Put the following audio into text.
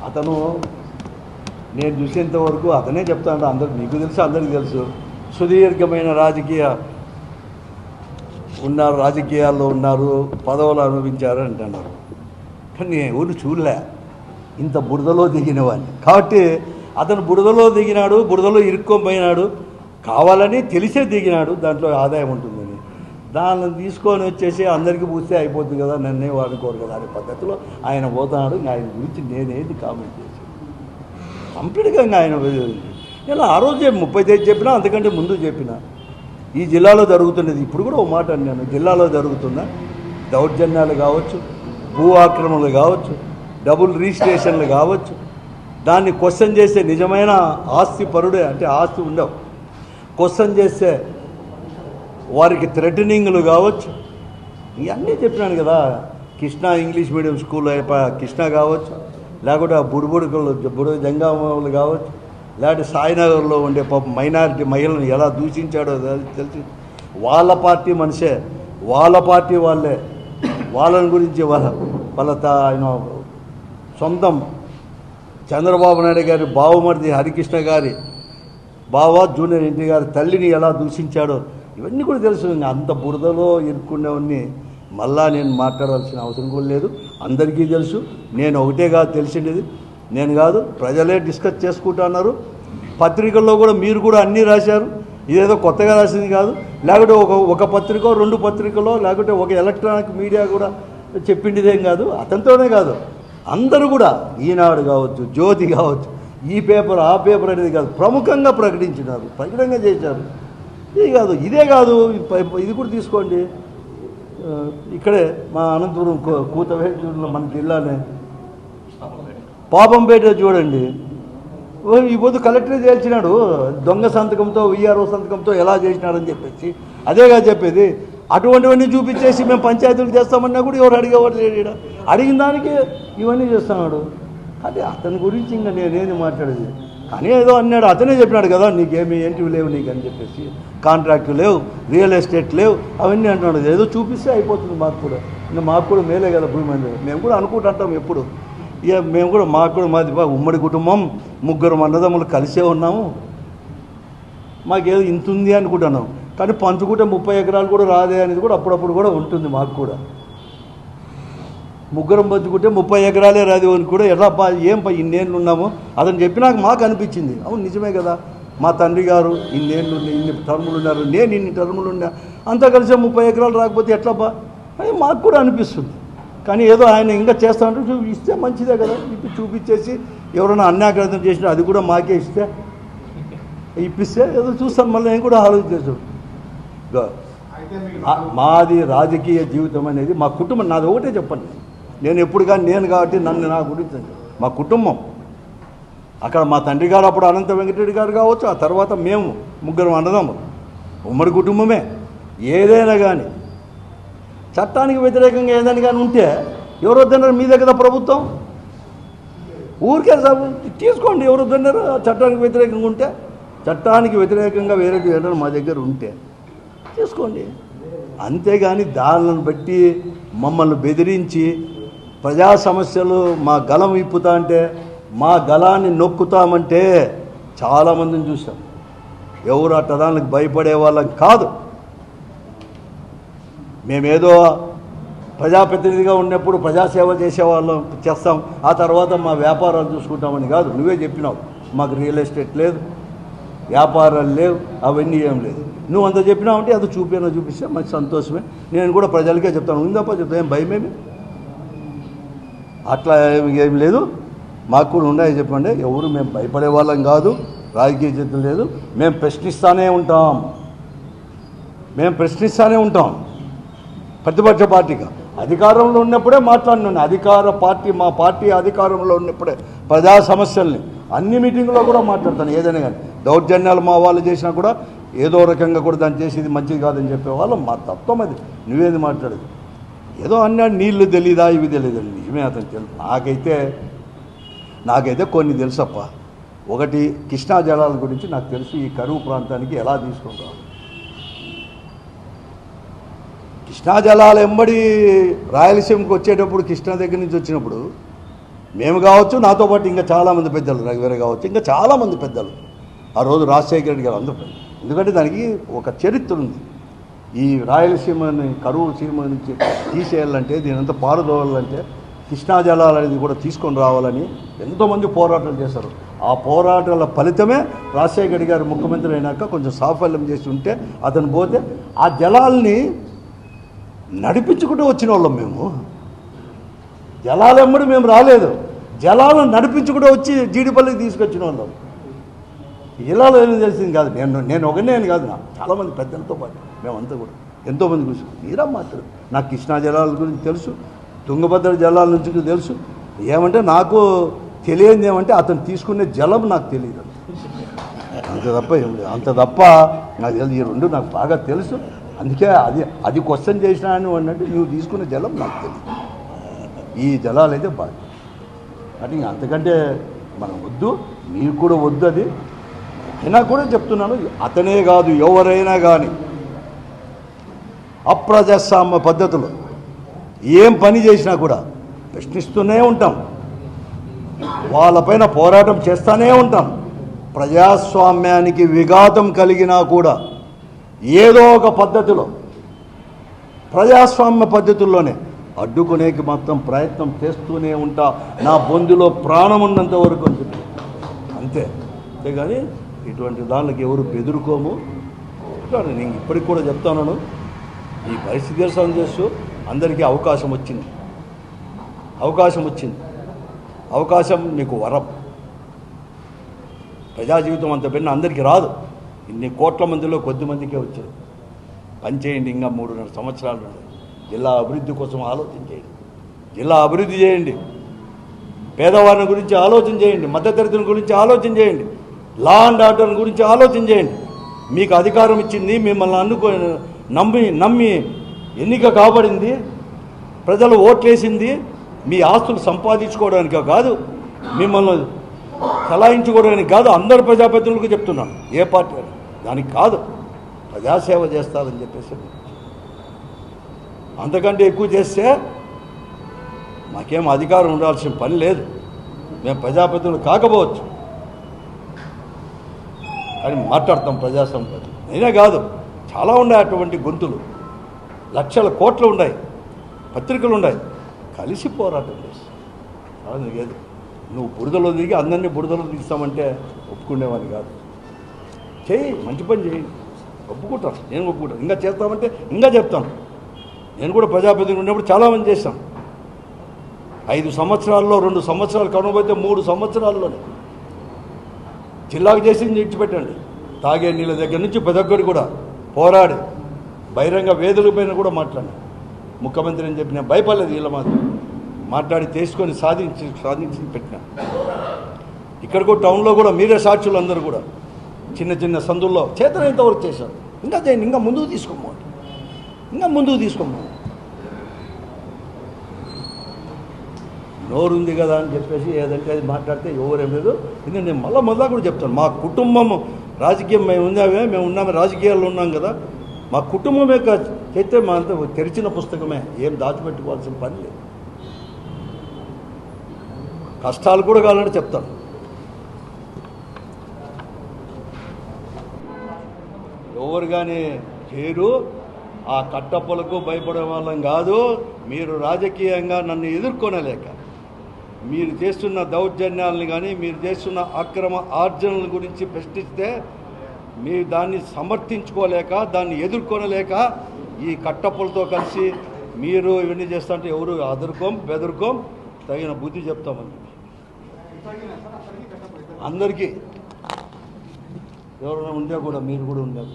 అతను నేను చూసేంత వరకు అతనే చెప్తాను, అందరు మీకు తెలుసు, అందరికీ తెలుసు, సుదీర్ఘమైన రాజకీయాల్లో ఉన్నారు, పదవులు అనుభవించారు అంటున్నారు. కానీ ఎవరు చూడలే ఇంత బురదలో దిగిన వాడిని. కాబట్టి అతను బురదలో దిగినాడు, బురదలో ఇరుక్కోపోయినాడు, కావాలని తెలిసే దిగినాడు, దాంట్లో ఆదాయం ఉంటుందని. దాన్ని తీసుకొని వచ్చేసి అందరికీ పూస్తే అయిపోతుంది కదా, నన్నే వాడుకోరు కదా అనే పద్ధతిలో ఆయన పోతున్నాడు. ఆయన గురించి నేనేది కామెంట్ చేసి కంప్లీట్గా ఆయన ఇలా ఆ రోజే 30 తేదీ చెప్పినా, అంతకంటే ముందు చెప్పిన ఈ జిల్లాలో జరుగుతున్నది. ఇప్పుడు కూడా ఒక మాట అన్నాను, జిల్లాలో జరుగుతున్న దౌర్జన్యాలు కావచ్చు, భూ ఆక్రమణలు కావచ్చు, డబుల్ రిజిస్ట్రేషన్లు కావచ్చు, దాన్ని క్వశ్చన్ చేసే నిజమైన ఆస్తి పరుడే, అంటే ఆస్తి ఉండవు, క్వశ్చన్ చేస్తే వారికి థ్రెటనింగ్లు కావచ్చు, ఇవన్నీ చెప్పినాను కదా. Krishna English medium school Krishna కావచ్చు, లేకుంటే బుడుగు జంగామలు కావచ్చు, లేకపోతే సాయినగర్లో ఉండే పాప మైనారిటీ మహిళలను ఎలా దూషించాడో తెలిసి, వాళ్ళ పార్టీ మనిషే, వాళ్ళ పార్టీ వాళ్ళే, వాళ్ళని గురించి ఆయన సొంతం చంద్రబాబు నాయుడు గారి బావమరిది హరికృష్ణ గారి బావ జూనియర్ ఎన్టీ గారి తల్లిని ఎలా దూషించాడో ఇవన్నీ కూడా తెలుసు. అంత బురదలో ఇరుక్కునేవన్నీ మళ్ళా నేను మాట్లాడాల్సిన అవసరం కూడా లేదు, అందరికీ తెలుసు. నేను ఒకటే కాదు తెలిసిండేది, నేను కాదు, ప్రజలే డిస్కస్ చేసుకుంటున్నారు. పత్రికల్లో కూడా మీరు కూడా అన్నీ రాశారు, ఇదేదో కొత్తగా రాసింది కాదు. లేకుంటే ఒక పత్రిక 2 పత్రికలో, లేకుంటే ఒక ఎలక్ట్రానిక్ మీడియా కూడా చెప్పిండిదేం కాదు. అతనితోనే కాదు, అందరూ కూడా, ఈనాడు కావచ్చు, జ్యోతి కావచ్చు, ఈ పేపర్ ఆ పేపర్ అనేది కాదు, ప్రముఖంగా ప్రకటించినారు, ప్రకటనగా చేశారు. ఇది కాదు, ఇదే కాదు, ఇది కూడా తీసుకోండి. ఇక్కడే మా అనంతపురం కూతవేటూరులో మన జిల్లానే పాపంపేట చూడండి, ఈ పొద్దు కలెక్టరే తేల్చినాడు, దొంగ సంతకంతో విఆర్ఓ సంతకంతో ఎలా చేసినాడని చెప్పేసి. అదేగా చెప్పేది. అటువంటివన్నీ చూపించేసి మేము పంచాయతీలు చేస్తామన్నా కూడా ఎవరు అడిగేవాడు లేడు. అడిగిన దానికి ఇవన్నీ చేస్తున్నాడు. అంటే అతని గురించి ఇంకా నేనేది మాట్లాడేది. కానీ ఏదో అన్నాడు, అతనే చెప్పినాడు కదా, నీకేమి ఏంటివి లేవు నీకు అని చెప్పేసి, కాంట్రాక్టు లేవు, రియల్ ఎస్టేట్ లేవు, అవన్నీ అంటున్నాడు. ఏదో చూపిస్తే అయిపోతుంది మాకు కూడా. ఇంకా మాకు కూడా మేలే కదా భూమి మీద, మేము కూడా అనుకుంటుంటాం ఎప్పుడు. ఇక మేము కూడా మాకు కూడా మాది ఉమ్మడి కుటుంబం, 3 అన్నదమ్ములు కలిసే ఉన్నాము, మాకేదో ఇంత ఉంది అనుకుంటున్నాం. కానీ పంచుకుంటే 30 ఎకరాలు కూడా రాదే అనేది కూడా అప్పుడప్పుడు కూడా ఉంటుంది మాకు కూడా. 3 పంచుకుంటే 30 ఎకరాలే రాదు అని కూడా ఎలా ఏం ఇన్నేళ్ళు ఉన్నామో అతను చెప్పినాక మాకు అనిపించింది, అవును నిజమే కదా, మా తండ్రి గారు ఇన్నేళ్ళు ఇన్ని టర్ములు ఉన్నారు, నేను ఇన్ని టర్ములు ఉన్నా, అంతా కలిసి 30 ఎకరాలు రాకపోతే ఎట్లా అని మాకు కూడా అనిపిస్తుంది. కానీ ఏదో ఆయన ఇంకా చేస్తామంటే ఇస్తే మంచిదే కదా, ఇప్పుడు చూపించేసి ఎవరైనా అన్యాగ్రహం చేసినా అది కూడా మాకే ఇప్పిస్తే ఏదో చూస్తాను. మళ్ళీ నేను కూడా ఆలోచించేసాను. మాది రాజకీయ జీవితం అనేది మా కుటుంబం, నాది ఒకటే చెప్పండి, నేను ఎప్పుడు కానీ నేను కాబట్టి నన్ను నా గురించి మా కుటుంబం. అక్కడ మా తండ్రి గారు అప్పుడు అనంత వెంకటరెడ్డి గారు కావచ్చు, ఆ తర్వాత మేము 3 అన్నదమ్ములు, ఉమ్మడి కుటుంబమే. ఏదైనా కానీ చట్టానికి వ్యతిరేకంగా ఏదైనా కానీ ఉంటే ఎవరు వద్దన్నారు, మీ దగ్గర ప్రభుత్వం ఊరికే తీసుకోండి, ఎవరు వద్దన్నారు. చట్టానికి వ్యతిరేకంగా ఉంటే, చట్టానికి వ్యతిరేకంగా వేరే ఏదైనా మా దగ్గర ఉంటే తీసుకోండి. అంతేగాని దానిని బట్టి మమ్మల్ని బెదిరించి ప్రజా సమస్యలు మా గలం విప్పుతా అంటే, మా గలాన్ని నొక్కుతామంటే చాలామందిని చూసాం. ఎవరు అట్టదానికి భయపడే వాళ్ళం కాదు. మేమేదో ప్రజాప్రతినిధిగా ఉన్నప్పుడు ప్రజాసేవ చేసేవాళ్ళం చేస్తాం, ఆ తర్వాత మా వ్యాపారాలు చూసుకుంటామని కాదు. నువ్వే చెప్పినావు, మాకు రియల్ ఎస్టేట్ లేదు, వ్యాపారాలు లేవు, అవన్నీ ఏం లేదు. నువ్వు అంత చెప్పినావు అంటే అది చూపిస్తే మంచి సంతోషమే. నేను కూడా ప్రజలకే చెప్తాను, ఉందప్ప చెప్తాను, ఏం భయమేమి, అట్లా ఏం లేదు. మాకు కూడా ఉన్నాయి చెప్పండి. ఎవరు మేము భయపడే వాళ్ళం కాదు, రాజకీయ చేతులు లేదు. మేము ప్రశ్నిస్తూనే ఉంటాం. ప్రతిపక్ష పార్టీగా అధికారంలో ఉన్నప్పుడే మాట్లాడినాను. మా పార్టీ అధికారంలో ఉన్నప్పుడే ప్రజా సమస్యల్ని అన్ని మీటింగులో కూడా మాట్లాడతాను. ఏదైనా కానీ దౌర్జన్యాలు మా వాళ్ళు చేసినా కూడా ఏదో రకంగా కూడా దాన్ని చేసేది మంచిది కాదని చెప్పేవాళ్ళం. మా తత్వం అది. నువ్వేది మాట్లాడేది ఏదో అన్నాడు, నీళ్లు తెలీదా ఇవి తెలియదండి, ఇవే అతను తెలుసు. నాకైతే కొన్ని తెలుసప్ప. ఒకటి, కృష్ణా జలాల గురించి నాకు తెలుసు, ఈ కరువు ప్రాంతానికి ఎలా తీసుకుంటాం. కృష్ణా జలాలు ఎంబడి రాయలసీమకు వచ్చేటప్పుడు, కృష్ణా దగ్గర నుంచి వచ్చినప్పుడు మేము కావచ్చు, నాతో పాటు ఇంకా చాలామంది పెద్దలు, రఘువీర కావచ్చు, ఇంకా చాలామంది పెద్దలు ఆ రోజు రాజశేఖర రెడ్డి గారు అందరూ. ఎందుకంటే దానికి ఒక చరిత్ర ఉంది. ఈ రాయలసీమని కరువు సీమ నుంచి తీసేయాలంటే, దీనంతా పారుదోవాలంటే కృష్ణా జలాలు అనేది కూడా తీసుకొని రావాలని ఎంతోమంది పోరాటాలు చేశారు. ఆ పోరాటాల ఫలితమే రాజశేఖర రెడ్డి గారు ముఖ్యమంత్రి అయినాక కొంచెం సాఫల్యం చేసి ఉంటే అతను పోతే ఆ జలాల్ని నడిపించుకుంటూ వచ్చిన వాళ్ళం మేము. జలాలెమ్మడి మేము రాలేదు, జలాలను నడిపించుకుంటూ వచ్చి జీడిపల్లికి తీసుకొచ్చిన వాళ్ళం. జిల్లాలో ఏమీ తెలిసింది కాదు. నేను ఒకనే అని కాదు, నా చాలామంది పెద్దలతో పాటు మేమంతా కూడా ఎంతోమంది కూర్చు తీరా మాట్లాడు. నాకు కృష్ణా జలాల గురించి తెలుసు, తుంగభద్ర జలాల నుంచి తెలుసు. ఏమంటే నాకు తెలియదు ఏమంటే అతను తీసుకునే జలం నాకు తెలియదు, అంత తప్ప నాకు తెలియదు. ఈ రెండు నాకు బాగా తెలుసు. అందుకే అది క్వశ్చన్ చేసినాను అన్నట్టు నువ్వు తీసుకునే జలం నాకు తెలియదు. ఈ జలాలు అయితే బాగా అంటే అంతకంటే మనం వద్దు, మీరు కూడా వద్దు. అది అయినా కూడా చెప్తున్నాను, అతనే కాదు ఎవరైనా కానీ అప్రజాస్వామ్య పద్ధతులు ఏం పని చేసినా కూడా ప్రశ్నిస్తూనే ఉంటాం, వాళ్ళపైన పోరాటం చేస్తూనే ఉంటాం. ప్రజాస్వామ్యానికి విఘాతం కలిగినా కూడా ఏదో ఒక పద్ధతిలో ప్రజాస్వామ్య పద్ధతుల్లోనే అడ్డుకునేకి మాత్రం ప్రయత్నం చేస్తూనే ఉంటా, నా బొందులో ప్రాణం ఉన్నంత వరకు ఉంటుంది. అంతేగాని ఇటువంటి దానికి ఎవరు బెదురుకోము. నేను ఇప్పటికి కూడా చెప్తాను, ఈ పరిస్థితి సందేశు అందరికీ అవకాశం వచ్చింది. అవకాశం మీకు వరం. ప్రజా జీవితం అంత పెన్న అందరికీ రాదు. ఇన్ని కోట్ల మందిలో కొద్ది మందికే వచ్చారు. పనిచేయండి, ఇంకా 3.5 సంవత్సరాలు ఉన్నాయి. జిల్లా అభివృద్ధి కోసం ఆలోచన చేయండి, జిల్లా అభివృద్ధి చేయండి, పేదవారిని గురించి ఆలోచన చేయండి, మధ్యతరగతి గురించి ఆలోచన చేయండి, లా అండ్ ఆర్డర్ గురించి ఆలోచన చేయండి. మీకు అధికారం ఇచ్చింది, మిమ్మల్ని నమ్మి ఎన్నిక కాబడింది, ప్రజలు ఓట్లేసింది మీ ఆస్తులు సంపాదించుకోవడానికే కాదు, మిమ్మల్ని చలాయించుకోవడానికి కాదు. అందరు ప్రజాప్రతినిధులకు చెప్తున్నాను, ఏ పార్టీ దానికి కాదు, ప్రజాసేవ చేస్తారని చెప్పేసి. అంతకంటే ఎక్కువ చేస్తే మాకేం అధికారం ఉండాల్సిన పని లేదు. మేము ప్రజాప్రతినిధులు కాకపోవచ్చు కానీ మాట్లాడతాం ప్రజాస్వామ్యం. నేనే కాదు, చాలా ఉన్నాయి అటువంటి గొంతులు, లక్షల కోట్లు ఉన్నాయి, పత్రికలు ఉన్నాయి, కలిసి పోరాటం చేస్తాం. లేదు నువ్వు బురదలో దిగి అందరినీ బురదలో దిగుతామంటే ఒప్పుకునేవాడిని కాదు. చేయి, మంచి పని చేయండి, ఒప్పుకుంటాను, నేను ఒప్పుకుంటాను. ఇంకా చేస్తామంటే ఇంకా చెప్తాను. నేను కూడా ప్రజాప్రతినిధి ఉన్నప్పుడు చాలామంది చేశాను. 5 సంవత్సరాల్లో 2 సంవత్సరాలు కనుగొపోతే 3 సంవత్సరాల్లోనే జిల్లాకు చేసింది ఇచ్చిపెట్టండి. తాగే నీళ్ళ దగ్గర నుంచి పెద్దొక్కడి కూడా పోరాడి బహిరంగ వేదికల పైన కూడా మాట్లాడి ముఖ్యమంత్రి అని చెప్పి నేను భయపడలేదు. వీళ్ళ మాట్లాడి తీసుకొని సాధించి పెట్టినా. ఇక్కడ కూడా టౌన్లో కూడా మీరే సాక్షులు, అందరూ కూడా చిన్న చిన్న సందుల్లో చేతనైనంతవరకు చేశారు. ఇంకా చేయండి, ఇంకా ముందుకు తీసుకోమండి, నోరుంది కదా అని చెప్పేసి ఏదంటే అది మాట్లాడితే ఎవరేం లేదు. ఇది నేను మళ్ళా కూడా చెప్తాను, మా కుటుంబం రాజకీయం మేము ఉన్నామే, రాజకీయాల్లో ఉన్నాం కదా, మా కుటుంబం యొక్క చైతే మా అంతా తెరిచిన పుస్తకమే, ఏం దాచిపెట్టుకోవాల్సిన పని లేదు. కష్టాలు కూడా కావాలంటే చెప్తాను. ఎవరు కానీ చేరు ఆ కట్టప్పలకు భయపడే వాళ్ళం కాదు. మీరు రాజకీయంగా నన్ను ఎదుర్కొనలేక, మీరు చేస్తున్న దౌర్జన్యాలను కానీ మీరు చేస్తున్న అక్రమ ఆర్జనల గురించి ప్రశ్నిస్తే మీరు దాన్ని సమర్థించుకోలేక, దాన్ని ఎదుర్కొనలేక ఈ కట్టప్పలతో కలిసి మీరు ఇవన్నీ చేస్తుంటే ఎవరు బెదరుకోం, తగిన బుద్ధి చెప్తామని అందరికీ ఎవరైనా ఉండే కూడా మీరు కూడా ఉన్నారు.